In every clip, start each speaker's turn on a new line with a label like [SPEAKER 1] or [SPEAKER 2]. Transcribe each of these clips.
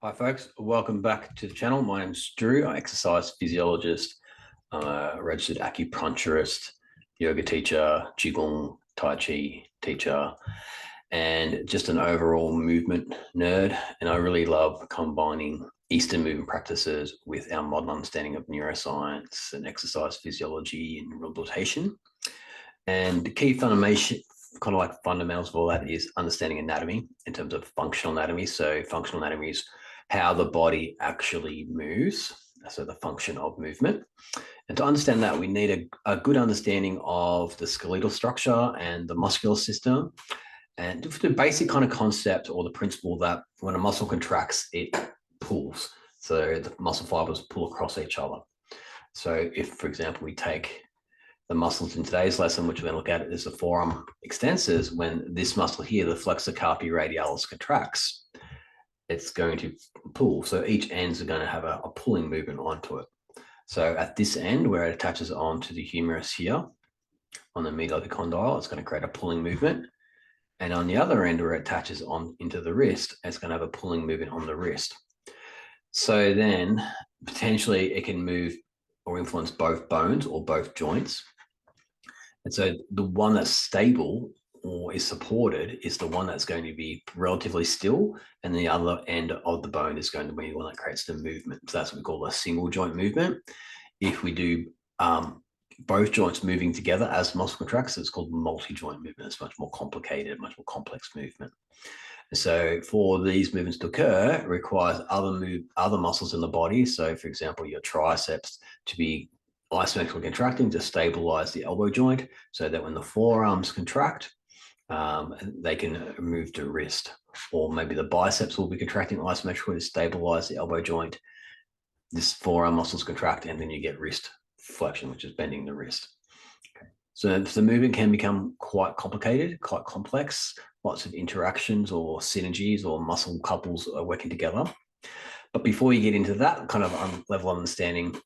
[SPEAKER 1] Hi folks, welcome back to the channel. My name's Drew, I'm an exercise physiologist, I'm a registered acupuncturist, yoga teacher, Qigong, Tai Chi teacher, and just an overall movement nerd. And I really love combining Eastern movement practices with our modern understanding of neuroscience and exercise physiology and rehabilitation. And the key fundamentation, kind of like fundamentals of all that, is understanding anatomy in terms of functional anatomy. So functional anatomy is how the body actually moves, so the function of movement. And to understand that, we need a good understanding of the skeletal structure and the muscular system, and the basic kind of concept or the principle that when a muscle contracts, it pulls. So the muscle fibers pull across each other. So if, for example, we take the muscles in today's lesson, which we're going to look at, is the forearm extensors. When this muscle here, the flexor carpi radialis, contracts, it's going to pull. So each ends are going to have a pulling movement onto it. So at this end, where it attaches onto the humerus here, on the medial epicondyle, it's going to create a pulling movement. And on the other end, where it attaches on into the wrist, it's going to have a pulling movement on the wrist. So then potentially it can move or influence both bones or both joints. And so the one that's stable or is supported is the one that's going to be relatively still, and the other end of the bone is going to be the one that creates the movement. So that's what we call a single joint movement. If we do both joints moving together as muscle contracts, it's called multi-joint movement. It's much more complicated, much more complex movement. So for these movements to occur, it requires other muscles in the body. So for example, your triceps to be isometrically contracting to stabilize the elbow joint, so that when the forearms contract, they can move to wrist. Or maybe the biceps will be contracting isometrically to stabilize the elbow joint. This forearm muscles contract, and then you get wrist flexion, which is bending the wrist. Okay. So the movement can become quite complicated, quite complex, lots of interactions or synergies or muscle couples are working together. But before you get into that kind of level of understanding,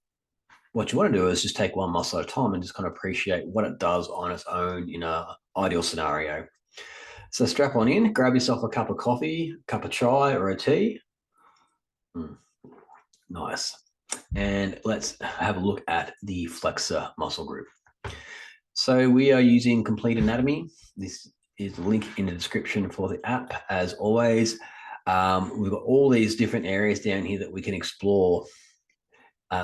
[SPEAKER 1] what you want to do is just take one muscle at a time and just kind of appreciate what it does on its own in an ideal scenario. So strap on in, grab yourself a cup of coffee, a cup of chai or a tea. Nice. And let's have a look at the flexor muscle group. So we are using Complete Anatomy. This is the link in the description for the app. As always, we've got all these different areas down here that we can explore.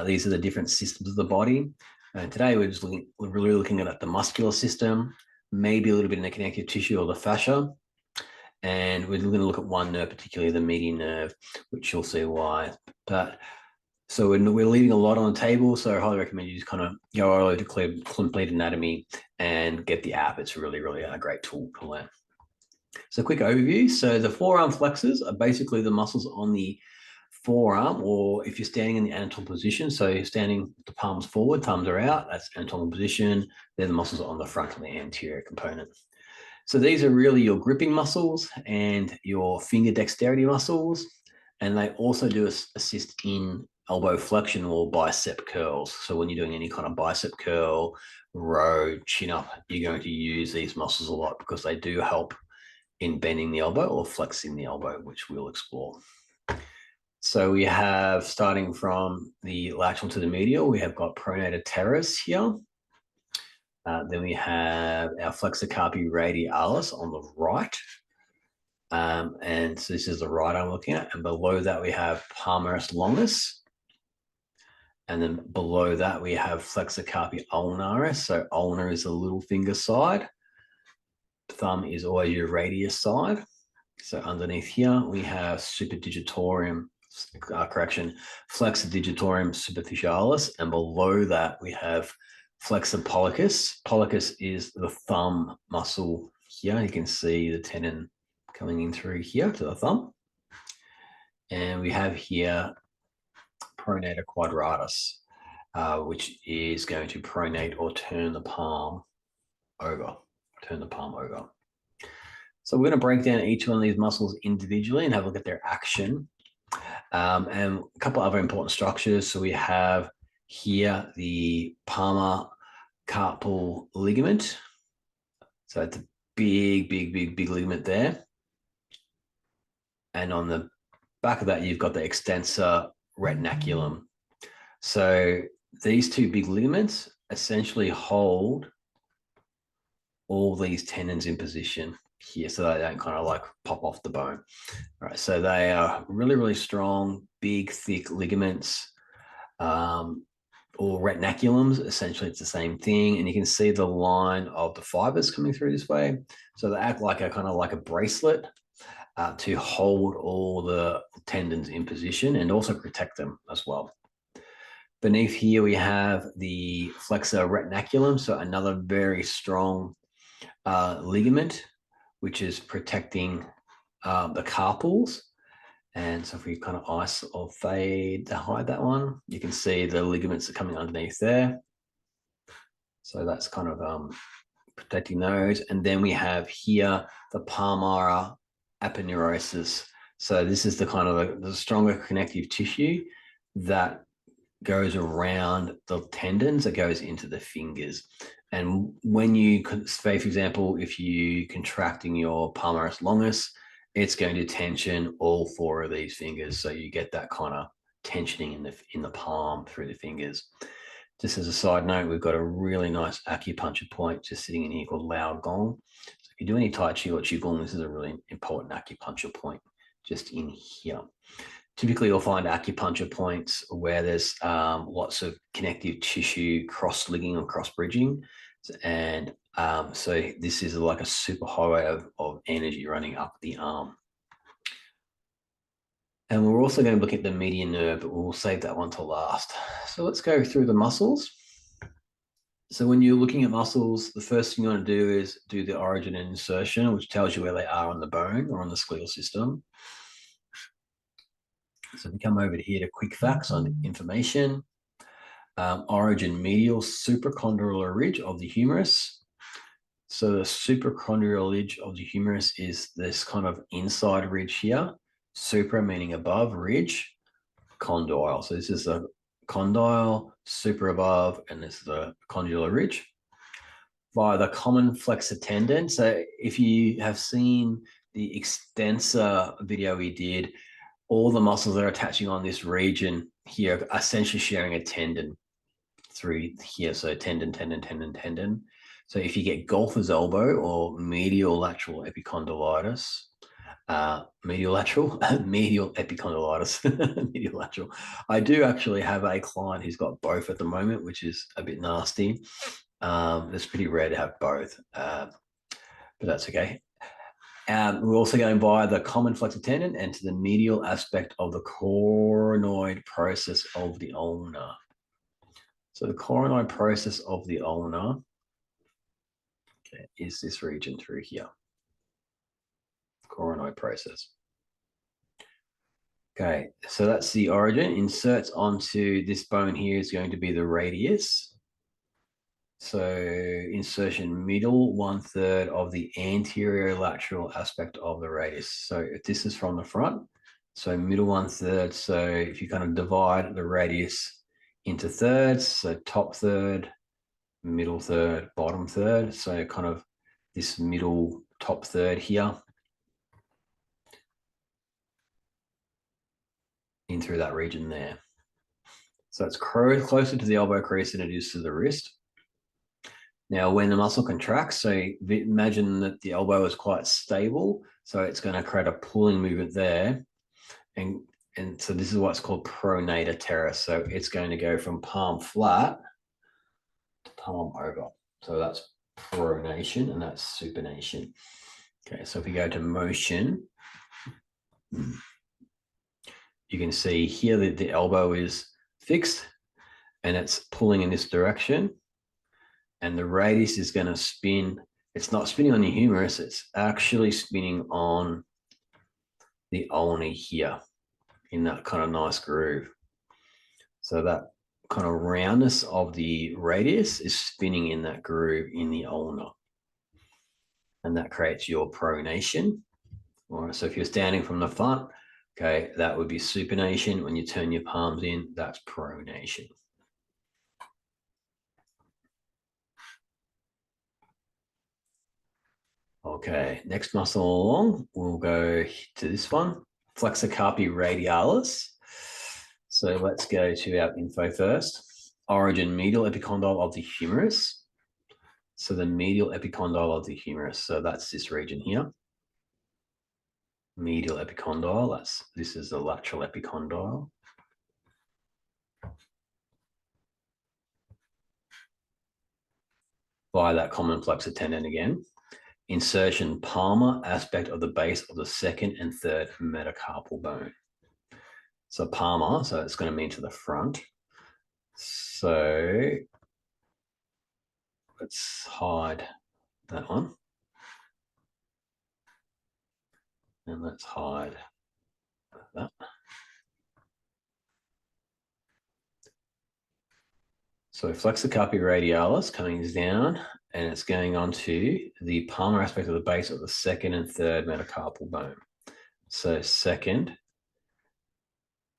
[SPEAKER 1] These are the different systems of the body. And today we're really looking at the muscular system, maybe a little bit in the connective tissue or the fascia. And we're going to look at one nerve, particularly the median nerve, which you'll see why. But so we're leaving a lot on the table, so I highly recommend you just kind of go over to Complete Anatomy and get the app. It's really, really a great tool to learn. So quick overview. So the forearm flexors are basically the muscles on the forearm, or if you're standing in the anatomical position, so you're standing the palms forward, thumbs are out, that's anatomical position. They're the muscles on the front and the anterior component. So these are really your gripping muscles and your finger dexterity muscles. And they also do assist in elbow flexion or bicep curls. So when you're doing any kind of bicep curl, row, chin up, you're going to use these muscles a lot because they do help in bending the elbow or flexing the elbow, which we'll explore. So we have, starting from the lateral to the medial, we have got pronator teres here. Then we have our flexor carpi radialis on the right. And so this is the right I'm looking at. And below that, we have palmaris longus. And then below that, we have flexor carpi ulnaris. So ulnar is the little finger side. Thumb is always your radius side. So underneath here, we have superdigitorum, flexor digitorum superficialis. And below that, we have flexor pollicis. Pollicis is the thumb muscle here. You can see the tendon coming in through here to the thumb. And we have here pronator quadratus, which is going to pronate or turn the palm over. So we're going to break down each one of these muscles individually and have a look at their action. And a couple other important structures. So we have here the palmar carpal ligament. So it's a big ligament there. And on the back of that, you've got the extensor retinaculum. So these two big ligaments essentially hold all these tendons in position here so they don't kind of like pop off the bone. All right, so they are really, really strong, big, thick ligaments, or retinaculums. Essentially, it's the same thing. And you can see the line of the fibers coming through this way. So they act like a kind of like a bracelet to hold all the tendons in position and also protect them as well. Beneath here, we have the flexor retinaculum, so another very strong ligament, which is protecting the carpals. And so if we kind of ice or fade to hide that one, you can see the ligaments are coming underneath there. So that's kind of protecting those. And then we have here the palmar aponeurosis. So this is the kind of the stronger connective tissue that goes around the tendons that goes into the fingers. And when you, say, for example, if you contracting your palmaris longus, it's going to tension all four of these fingers. So you get that kind of tensioning in the palm through the fingers. Just as a side note, we've got a really nice acupuncture point just sitting in here called Lao Gong. So if you do any Tai Chi or Qigong, this is a really important acupuncture point just in here. Typically, you'll find acupuncture points where there's lots of connective tissue cross-linking or cross-bridging. And so this is like a super highway of energy running up the arm. And we're also going to look at the median nerve, but we'll save that one to last. So let's go through the muscles. So when you're looking at muscles, the first thing you want to do is do the origin and insertion, which tells you where they are on the bone or on the skeletal system. So we come over here to quick facts on information. Origin medial suprachondral ridge of the humerus. So the suprachondral ridge of the humerus is this kind of inside ridge here. Supra meaning above, ridge, condyle. So this is the condyle, super above, and this is the condylar ridge. Via the common flexor tendon. So if you have seen the extensor video we did, all the muscles that are attaching on this region here are essentially sharing a tendon through here. So tendon, tendon, tendon, tendon. So if you get golfer's elbow or medial lateral epicondylitis, medial epicondylitis, medial lateral. I do actually have a client who's got both at the moment, which is a bit nasty. It's pretty rare to have both, but that's okay. We're also going via the common flexor tendon and to the medial aspect of the coronoid process of the ulna. So the coronoid process of the ulna is this region through here. Coronoid process. Okay, so that's the origin. Inserts onto this bone here is going to be the radius. So insertion middle 1/3 of the anterior lateral aspect of the radius. So if this is from the front, so middle 1/3. So if you kind of divide the radius into thirds, so top third, middle third, bottom third. So kind of this middle top third here in through that region there. So it's closer to the elbow crease than it is to the wrist. Now, when the muscle contracts, so imagine that the elbow is quite stable, so it's going to create a pulling movement there. And so this is what's called pronator teres. So it's going to go from palm flat to palm over. So that's pronation and that's supination. Okay, so if we go to motion, you can see here that the elbow is fixed and it's pulling in this direction. And the radius is going to spin. It's not spinning on the humerus. It's actually spinning on the ulna here in that kind of nice groove. So that kind of roundness of the radius is spinning in that groove in the ulna. And that creates your pronation. All right, so if you're standing from the front, okay, that would be supination. When you turn your palms in, that's pronation. Okay, next muscle along, we'll go to this one. flexor carpi radialis. So let's go to our info first. Origin, medial epicondyle of the humerus. So the medial epicondyle of the humerus. So that's this region here. Medial epicondyle. This is the lateral epicondyle. Via that common flexor tendon again. Insertion, palmar aspect of the base of the second and third metacarpal bone. So palmar, so it's going to mean to the front. So let's hide that one. And let's hide that. So flexor carpi radialis coming down, and it's going on to the palmar aspect of the base of the second and third metacarpal bone. So second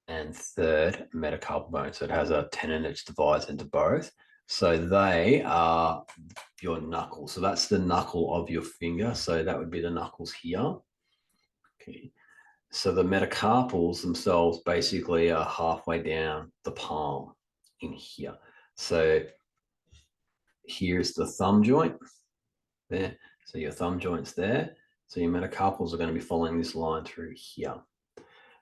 [SPEAKER 1] and third metacarpal bone. So it has a tendon which divides into both. So they are your knuckles. So that's the knuckle of your finger. So that would be the knuckles here. Okay. So the metacarpals themselves basically are halfway down the palm in here. So here's the thumb joint there. So your thumb joint's there. So your metacarpals are going to be following this line through here.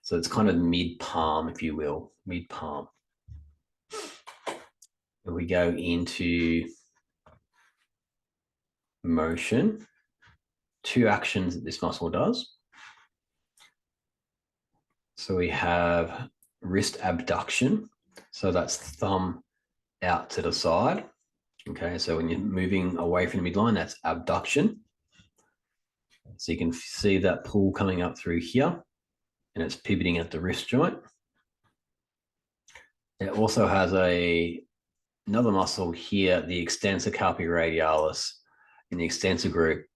[SPEAKER 1] So it's kind of mid-palm, if you will, mid-palm. And we go into motion, two actions that this muscle does. So we have wrist abduction. So that's thumb out to the side. Okay, so when you're moving away from the midline, that's abduction. So you can see that pull coming up through here, and it's pivoting at the wrist joint. It also has another muscle here, the extensor carpi radialis, in the extensor group,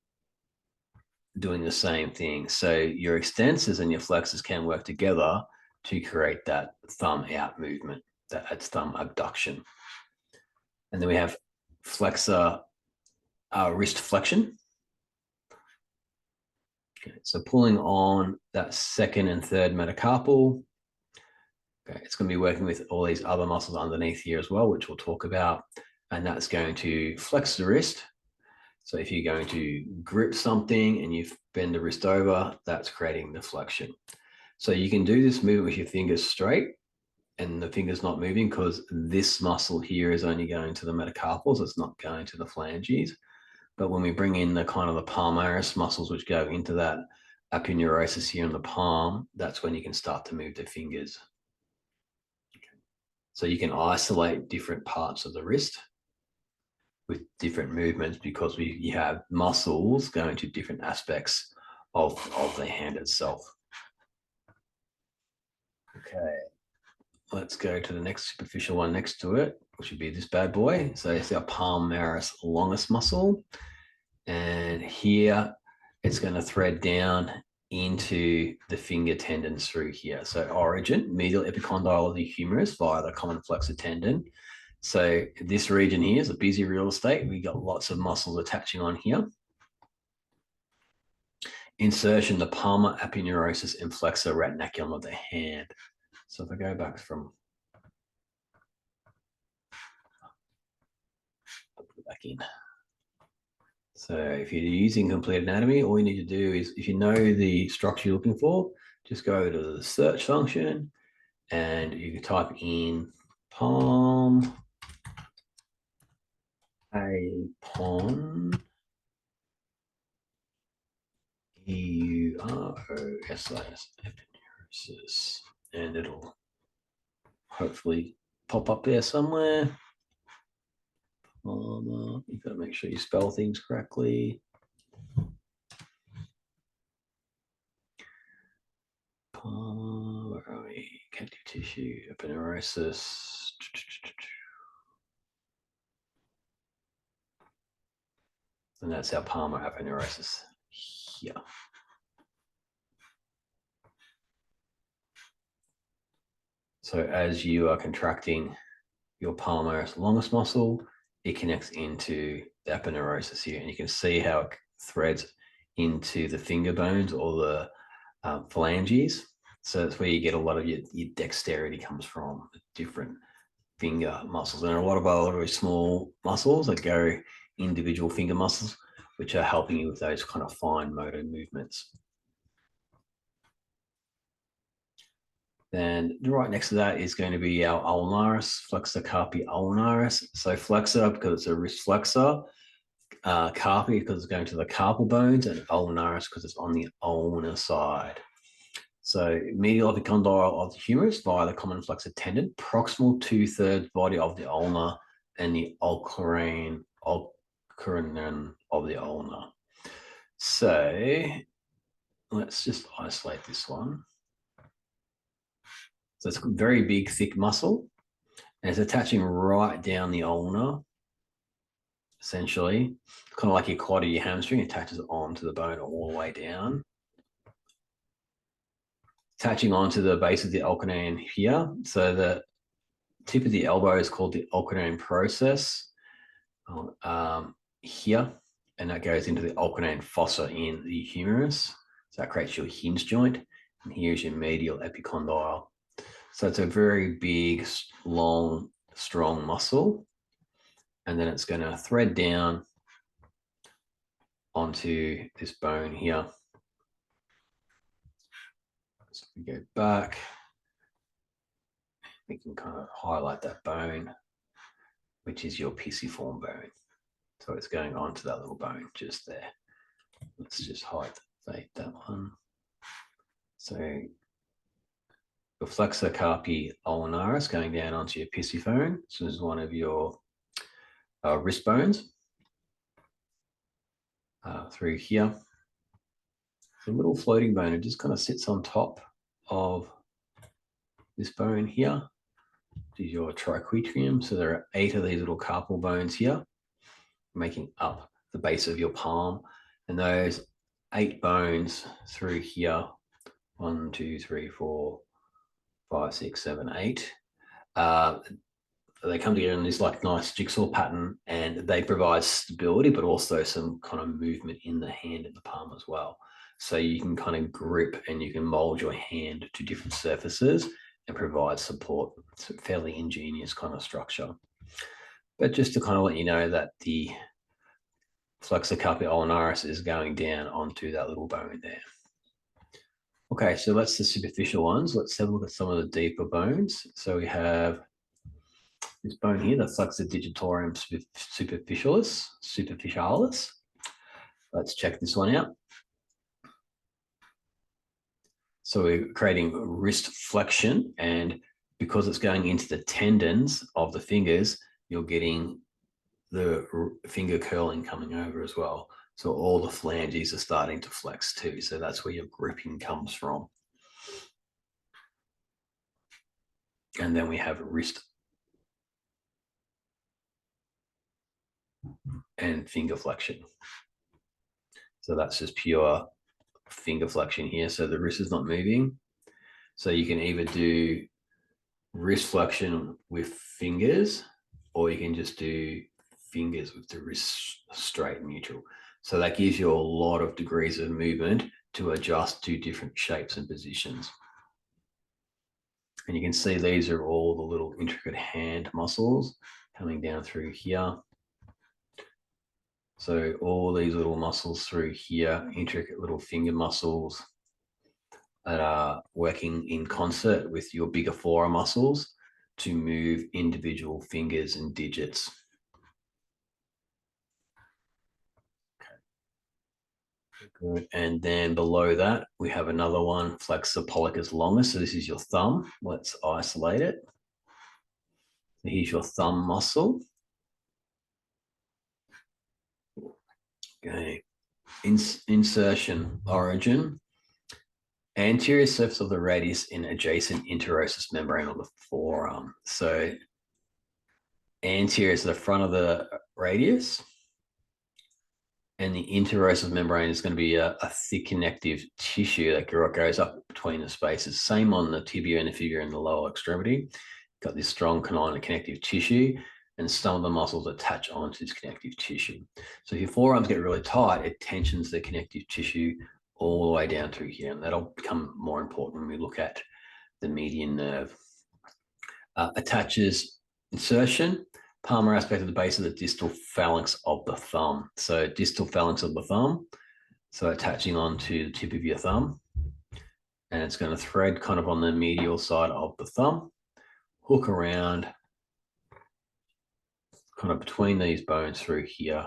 [SPEAKER 1] doing the same thing. So your extensors and your flexors can work together to create that thumb out movement, that's thumb abduction. And then we have flexor wrist flexion. Okay, so pulling on that second and third metacarpal. Okay, it's going to be working with all these other muscles underneath here as well, which we'll talk about. And that's going to flex the wrist. So if you're going to grip something and you bend the wrist over, that's creating the flexion. So you can do this movement with your fingers straight and the finger's not moving because this muscle here is only going to the metacarpals. It's not going to the phalanges. But when we bring in the kind of the palmaris muscles, which go into that aponeurosis here in the palm, that's when you can start to move the fingers. Okay. So you can isolate different parts of the wrist with different movements because you have muscles going to different aspects of the hand itself. Okay, let's go to the next superficial one next to it, which would be this bad boy. So it's our palmaris longus muscle. And here it's going to thread down into the finger tendons through here. So origin, medial epicondyle of the humerus via the common flexor tendon. So this region here is a busy real estate. We got lots of muscles attaching on here. Insertion, the palmar aponeurosis and flexor retinaculum of the hand. So if I go back from, I'll put it back in. So if you're using complete anatomy, all you need to do is, if you know the structure you're looking for, just go to the search function and you can type in palm apon eurosis aponeurosis, and it'll hopefully pop up there somewhere. You've got to make sure you spell things correctly. Where are we? Connective tissue, aponeurosis. And that's our palmar aponeurosis here. So as you are contracting your palmaris longus muscle, it connects into the aponeurosis here, and you can see how it threads into the finger bones or the phalanges. So that's where you get a lot of your dexterity comes from, different finger muscles. And a lot of other small muscles that go individual finger muscles, which are helping you with those kind of fine motor movements. Then right next to that is going to be our ulnaris, flexor carpi ulnaris. So flexor because it's a wrist flexor, carpi because it's going to the carpal bones, and ulnaris because it's on the ulnar side. So medial epicondyle of the humerus via the common flexor tendon, proximal 2/3 body of the ulna, and the occlusion of the ulna. So let's just isolate this one. So it's a very big, thick muscle, and it's attaching right down the ulna, essentially. Kind of like your quad or your hamstring, attaches onto the bone all the way down. Attaching onto the base of the occlusion here. So the tip of the elbow is called the occlusion process here, and that goes into the occlusion fossa in the humerus. So that creates your hinge joint, and here's your medial epicondyle. So it's a very big, long, strong muscle, and then it's going to thread down onto this bone here. So we go back, we can kind of highlight that bone, which is your pisiform bone. So it's going onto that little bone just there. Let's just highlight that one. So your flexor carpi ulnaris going down onto your pisiform. So this is one of your wrist bones through here. The little floating bone, it just kind of sits on top of this bone here. This is your triquetrum. So there are 8 of these little carpal bones here, making up the base of your palm. And those 8 bones through here, 1, 2, 3, 4, 5, 6, 7, 8. They come together in this like nice jigsaw pattern, and they provide stability, but also some kind of movement in the hand and the palm as well. So you can kind of grip and you can mold your hand to different surfaces and provide support. It's a fairly ingenious kind of structure. But just to kind of let you know that the flexor carpi ulnaris is going down onto that little bone there. Okay, so that's the superficial ones. Let's have a look at some of the deeper bones. So we have this bone here, the flexor digitorum superficialis. Let's check this one out. So we're creating wrist flexion, and because it's going into the tendons of the fingers, you're getting the finger curling coming over as well. So all the phalanges are starting to flex too. So that's where your gripping comes from. And then we have wrist and finger flexion. So that's just pure finger flexion here. So the wrist is not moving. So you can either do wrist flexion with fingers, or you can just do fingers with the wrist straight and neutral. So that gives you a lot of degrees of movement to adjust to different shapes and positions. And you can see these are all the little intricate hand muscles coming down through here. So all these little muscles through here, intricate little finger muscles that are working in concert with your bigger forearm muscles to move individual fingers and digits. Good. And then below that, we have another one, flexor pollicis longus. So this is your thumb. Let's isolate it. Here's your thumb muscle. Okay. Insertion, origin, anterior surface of the radius in adjacent interosseous membrane of the forearm. So anterior is the front of the radius, and the interosseous membrane is going to be a thick connective tissue that goes up between the spaces. Same on the tibia and the fibula in the lower extremity. Got this strong connective tissue, and some of the muscles attach onto this connective tissue. So if your forearms get really tight, it tensions the connective tissue all the way down through here, and that'll become more important when we look at the median nerve. Attaches insertion, palmar aspect of the base of the distal phalanx of the thumb. So distal phalanx of the thumb, so attaching onto the tip of your thumb, and it's going to thread kind of on the medial side of the thumb, hook around kind of between these bones through here.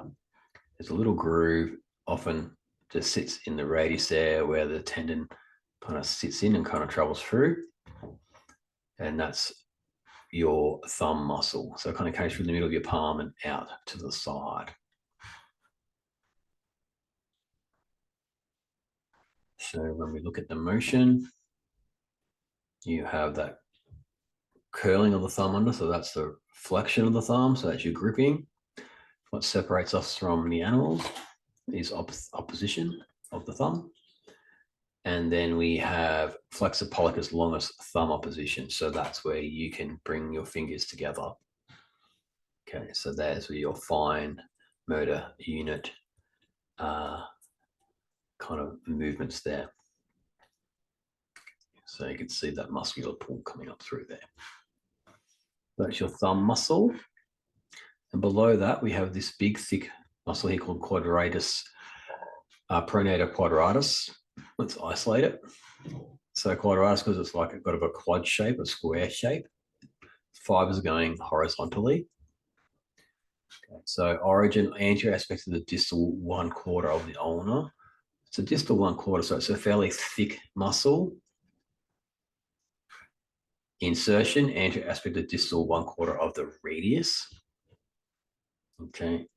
[SPEAKER 1] There's a little groove, often just sits in the radius there where the tendon kind of sits in and kind of travels through. And that's your thumb muscle. So it kind of comes through the middle of your palm and out to the side. So when we look at the motion, you have that curling of the thumb under. So that's the flexion of the thumb. So that's your gripping. What separates us from the animals is opposition of the thumb. And then we have flexor pollicis longus thumb opposition. So that's where you can bring your fingers together. Okay, so there's your fine motor unit kind of movements there. So you can see that muscular pull coming up through there. That's your thumb muscle. And below that, we have this big, thick muscle here called quadratus, pronator quadratus. Let's isolate it. So quadratus, because it's like got a quad shape, a square shape. Fibers going horizontally. Okay, so origin, anterior aspect of the distal 1/4 of the ulna. It's a distal 1/4, so it's a fairly thick muscle. Insertion, anterior aspect of distal 1/4 of the radius. Okay,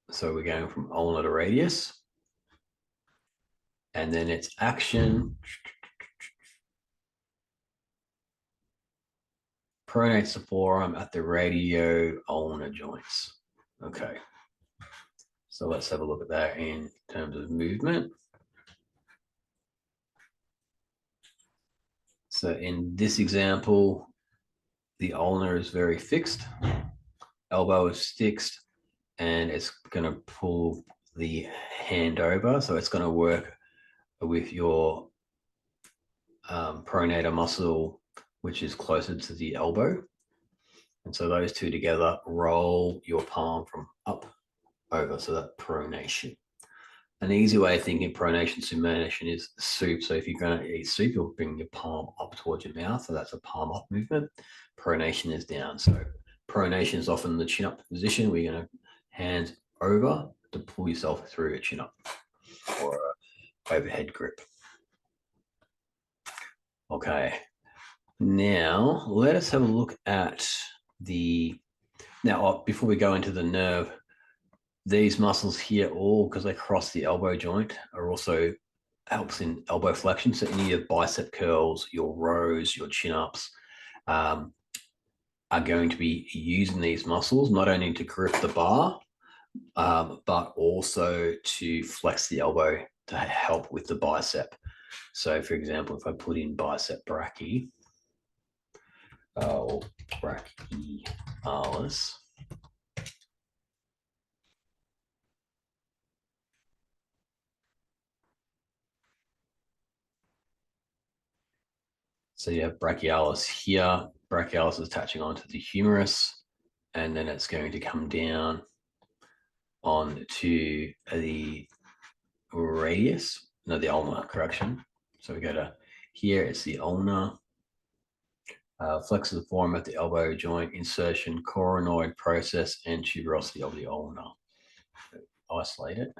[SPEAKER 1] so we're going from ulna to radius. And then its action pronates the forearm at the radio-ulnar joints. Okay, so let's have a look at that in terms of movement. So in this example, the ulnar is very fixed, elbow is fixed, and it's going to pull the hand over. So it's going to work with your pronator muscle, which is closer to the elbow. And so those two together roll your palm from up over, so that pronation. An easy way of thinking pronation, supination is soup. So if you're going to eat soup, you'll bring your palm up towards your mouth. So that's a palm up movement. Pronation is down. So pronation is often the chin up position where you're going to hands over to pull yourself through a chin up or a overhead grip. Okay. Now let us have a look at now before we go into the nerve, these muscles here, all because they cross the elbow joint, are also helps in elbow flexion. So any of your bicep curls, your rows, your chin ups are going to be using these muscles not only to grip the bar, but also to flex the elbow to help with the bicep. So for example, if I put in bicep brachii, or brachialis, so you have brachialis here. Brachialis is attaching onto the humerus, and then it's going to come down onto the radius, no, the ulna, correction. So we go to here, it's the ulna. Flex of the forearm at the elbow joint, insertion, coronoid process, and tuberosity of the ulna. Isolate it.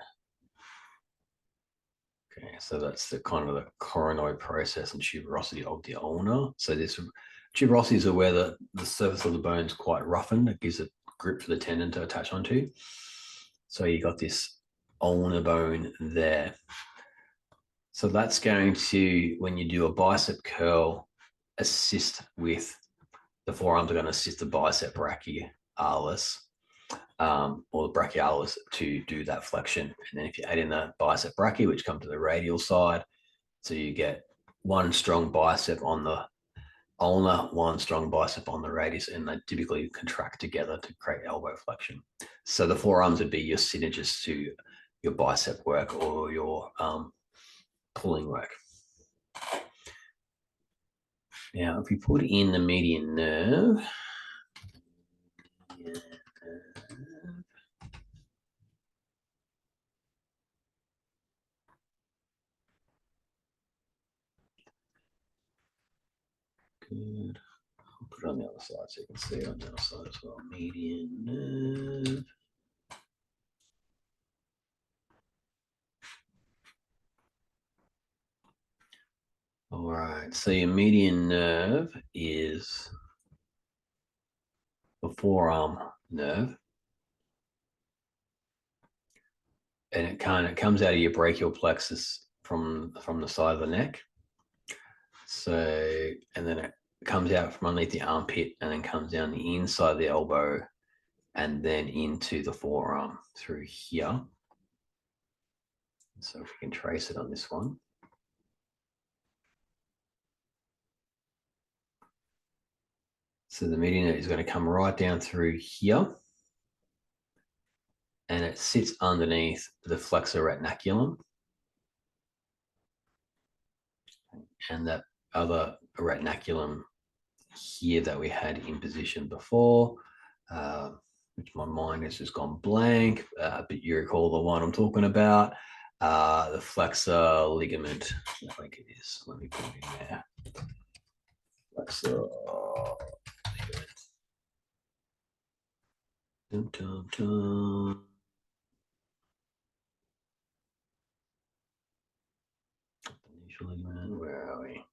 [SPEAKER 1] Okay, so that's the kind of the coronoid process and tuberosity of the ulna. So this tuberosities are where the surface of the bone is quite roughened. It gives a grip for the tendon to attach onto. So you got this ulnar bone there. So that's going to, when you do a bicep curl, assist with the forearms are going to assist the bicep brachialis or the brachialis to do that flexion. And then if you add in the bicep brachii, which come to the radial side, so you get one strong bicep on the ulnar, one strong bicep on the radius, and they typically contract together to create elbow flexion. So the forearms would be your synergists to your bicep work or your pulling work. Now, if we put in the median nerve, good. I'll put it on the other side so you can see it on the other side as well. Median nerve. All right, so your median nerve is the forearm nerve. And it comes out of your brachial plexus from the side of the neck. So, and then it comes out from underneath the armpit and then comes down the inside of the elbow and then into the forearm through here. So if we can trace it on this one. So the median is going to come right down through here and it sits underneath the flexor retinaculum. And that other retinaculum here that we had in position before, which my mind has just gone blank, but you recall the one I'm talking about, the flexor ligament. I think it is. Let me put it in there. Flexor ligament. Dun, dun, dun. Ligament, where are we?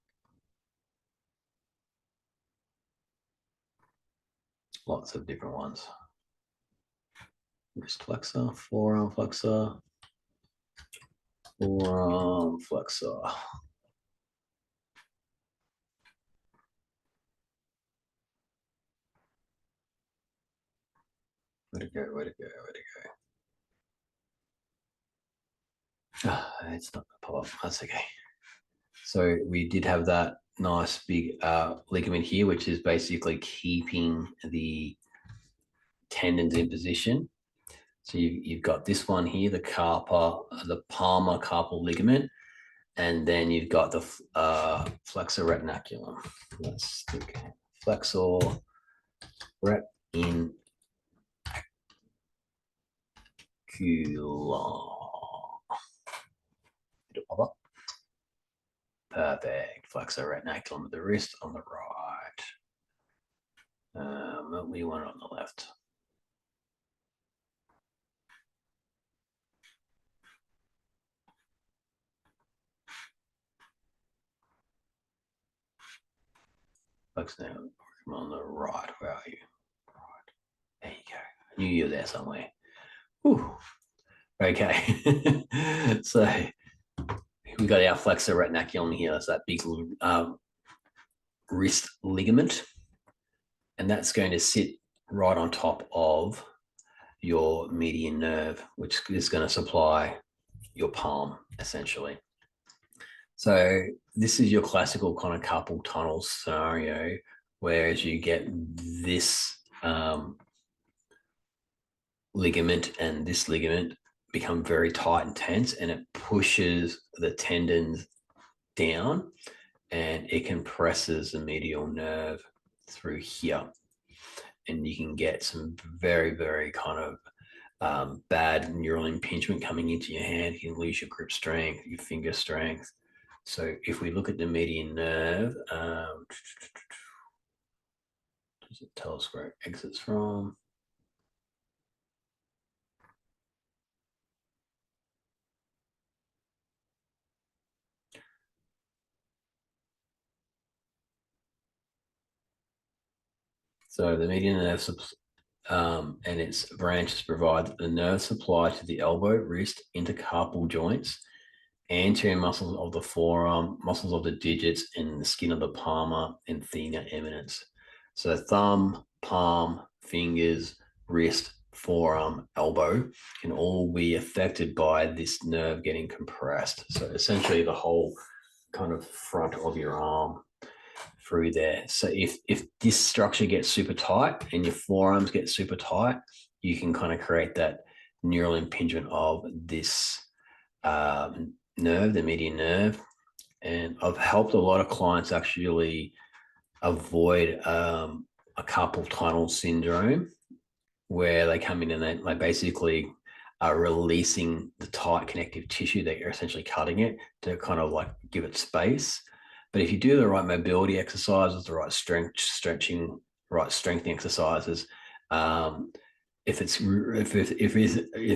[SPEAKER 1] Lots of different ones. Wrist flexor, forearm flexor, forearm flexor. Where'd it go? Where'd it go? Where'd it go? It's not gonna pop up. That's okay. So we did have that nice big ligament here, which is basically keeping the tendons in position. So you've got this one here, the palmar carpal ligament, and then you've got the flexor retinaculum. Let's stick flexor retinaculum. Did it pop up? Perfect. Flexor retinaculum of the wrist on the right. We want it on the left. Flexor now on the right. Where are you? Right. There you go. I knew you were there somewhere. Whew. Okay. So we got our flexor retinaculum here. That's that big wrist ligament. And that's going to sit right on top of your median nerve, which is going to supply your palm, essentially. So this is your classical kind of carpal tunnel scenario, whereas you get this ligament and this ligament become very tight and tense, and it pushes the tendons down and it compresses the medial nerve through here. And you can get some very, very kind of bad neural impingement coming into your hand. You can lose your grip strength, your finger strength. So if we look at the median nerve, does it tell us where it exits from? So the median nerve and its branches provide the nerve supply to the elbow, wrist, intercarpal joints, anterior muscles of the forearm, muscles of the digits, and the skin of the palmar and thenar eminence. So thumb, palm, fingers, wrist, forearm, elbow can all be affected by this nerve getting compressed. So essentially the whole kind of front of your arm through there. So if this structure gets super tight and your forearms get super tight, you can kind of create that neural impingement of this nerve, the median nerve. And I've helped a lot of clients actually avoid a carpal tunnel syndrome, where they come in and they basically are releasing the tight connective tissue that you're essentially cutting it to kind of like give it space. But if you do the right mobility exercises, the right stretching, right strengthening exercises, if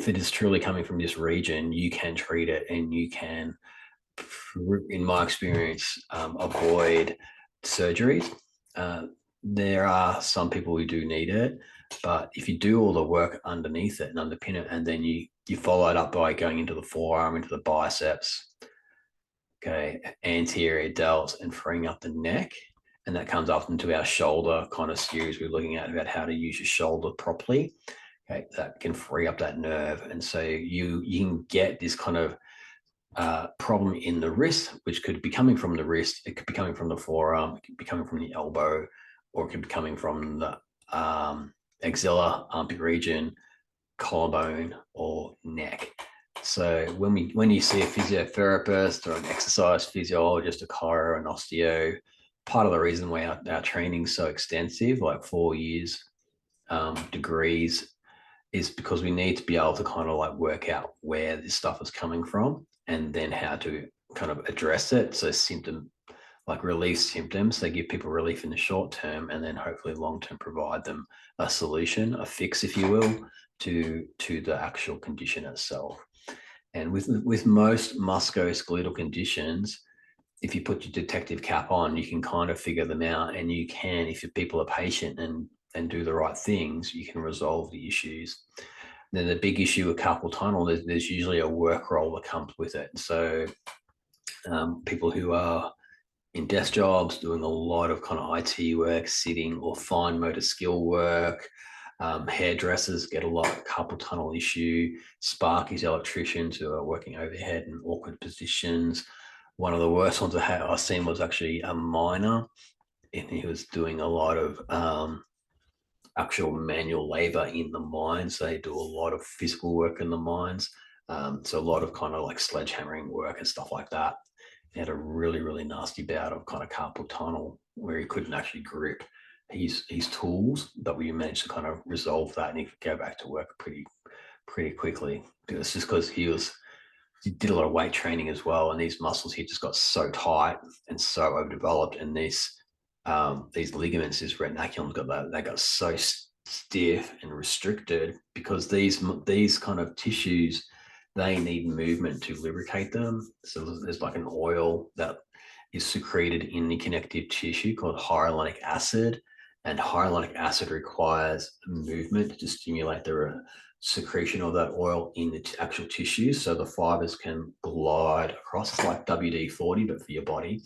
[SPEAKER 1] it is truly coming from this region, you can treat it, and you can, in my experience, avoid surgeries. There are some people who do need it, but if you do all the work underneath it and underpin it, and then you follow it up by going into the forearm, into the biceps, okay, anterior delts, and freeing up the neck, and that comes up into our shoulder kind of series we're looking at about how to use your shoulder properly. Okay, that can free up that nerve, and so you can get this kind of problem in the wrist, which could be coming from the wrist, it could be coming from the forearm, it could be coming from the elbow, or it could be coming from the axilla, armpit region, collarbone, or neck. So when you see a physiotherapist or an exercise physiologist, a chiro, an osteo, part of the reason why our training is so extensive, like 4 years, degrees, is because we need to be able to kind of like work out where this stuff is coming from, and then how to kind of address it. So like relief symptoms, they give people relief in the short term, and then hopefully long term provide them a solution, a fix, if you will, to the actual condition itself. And with most musculoskeletal conditions, if you put your detective cap on, you can kind of figure them out, and you can, if your people are patient and do the right things, you can resolve the issues. Then the big issue with carpal tunnel, there's usually a work role that comes with it. So people who are in desk jobs doing a lot of kind of IT work, sitting, or fine motor skill work, hairdressers get a lot of carpal tunnel issue. Sparkies, electricians who are working overhead in awkward positions. One of the worst ones I've seen was actually a miner, and he was doing a lot of actual manual labor in the mines. They do a lot of physical work in the mines. So a lot of kind of like sledgehammering work and stuff like that. He had a really, really nasty bout of kind of carpal tunnel where he couldn't actually grip his tools, but we managed to kind of resolve that, and he could go back to work pretty quickly. It's just because he did a lot of weight training as well, and these muscles he just got so tight and so overdeveloped, and these ligaments, this retinaculum they got so stiff and restricted because these kind of tissues, they need movement to lubricate them. So there's like an oil that is secreted in the connective tissue called hyaluronic acid, and hyaluronic acid requires movement to stimulate the secretion of that oil in the actual tissue, so the fibers can glide across. It's like WD-40, but for your body.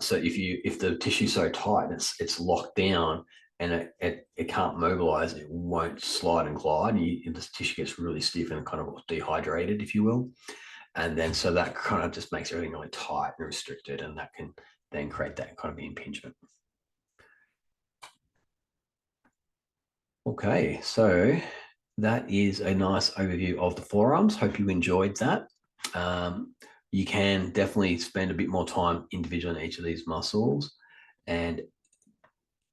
[SPEAKER 1] So if the tissue's so tight, it's locked down, and it can't mobilize, it won't slide and glide. The tissue gets really stiff and kind of dehydrated, if you will. And then so that kind of just makes everything really tight and restricted, and that can then create that kind of impingement. Okay, so that is a nice overview of the forearms. Hope you enjoyed that. You can definitely spend a bit more time individually on each of these muscles, and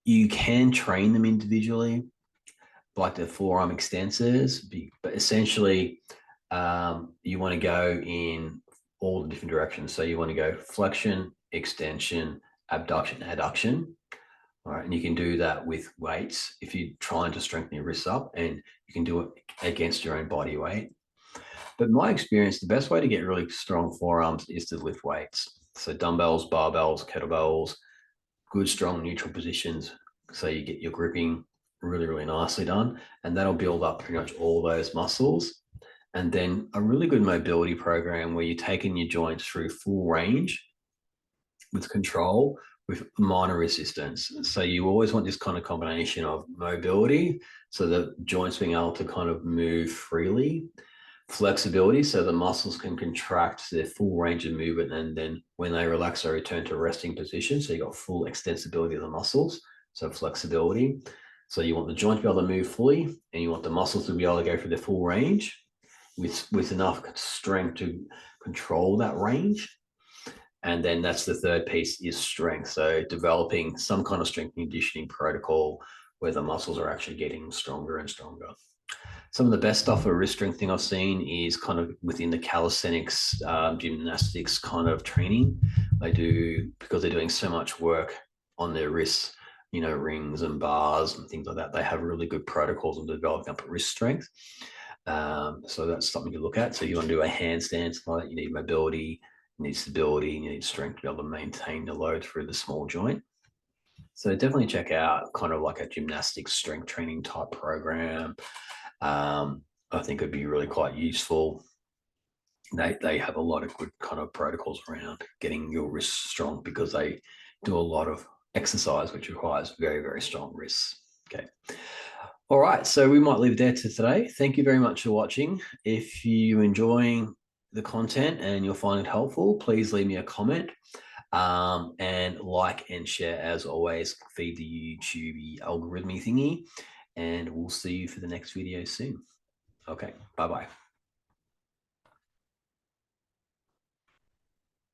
[SPEAKER 1] you can train them individually, like the forearm extensors, but essentially you want to go in all the different directions. So you want to go flexion, extension, abduction, adduction. All right, and you can do that with weights if you're trying to strengthen your wrists up, and you can do it against your own body weight. But in my experience, the best way to get really strong forearms is to lift weights. So dumbbells, barbells, kettlebells, good, strong neutral positions. So you get your gripping really, really nicely done, and that'll build up pretty much all those muscles. And then a really good mobility program where you're taking your joints through full range with control, with minor resistance. So you always want this kind of combination of mobility, so the joints being able to kind of move freely, flexibility, so the muscles can contract to their full range of movement, and then when they relax, they return to resting position. So you got full extensibility of the muscles, so flexibility. So you want the joint to be able to move fully, and you want the muscles to be able to go through their full range with enough strength to control that range. And then that's the third piece is strength. So developing some kind of strength conditioning protocol where the muscles are actually getting stronger and stronger. Some of the best stuff for wrist strengthening I've seen is kind of within the calisthenics, gymnastics kind of training. They do, because they're doing so much work on their wrists, you know, rings and bars and things like that. They have really good protocols on developing up wrist strength. So that's something to look at. So you want to do a handstand, something like that, you need mobility, you need stability, you need strength to be able to maintain the load through the small joint. So definitely check out kind of like a gymnastics strength training type program. I think it'd be really quite useful. They have a lot of good kind of protocols around getting your wrists strong because they do a lot of exercise which requires very, very strong wrists. Okay. All right. So we might leave it there to today. Thank you very much for watching. If you're enjoying the content and you'll find it helpful, please leave me a comment. And like and share as always. Feed the YouTube algorithmy thingy, and we'll see you for the next video soon. Okay, bye-bye.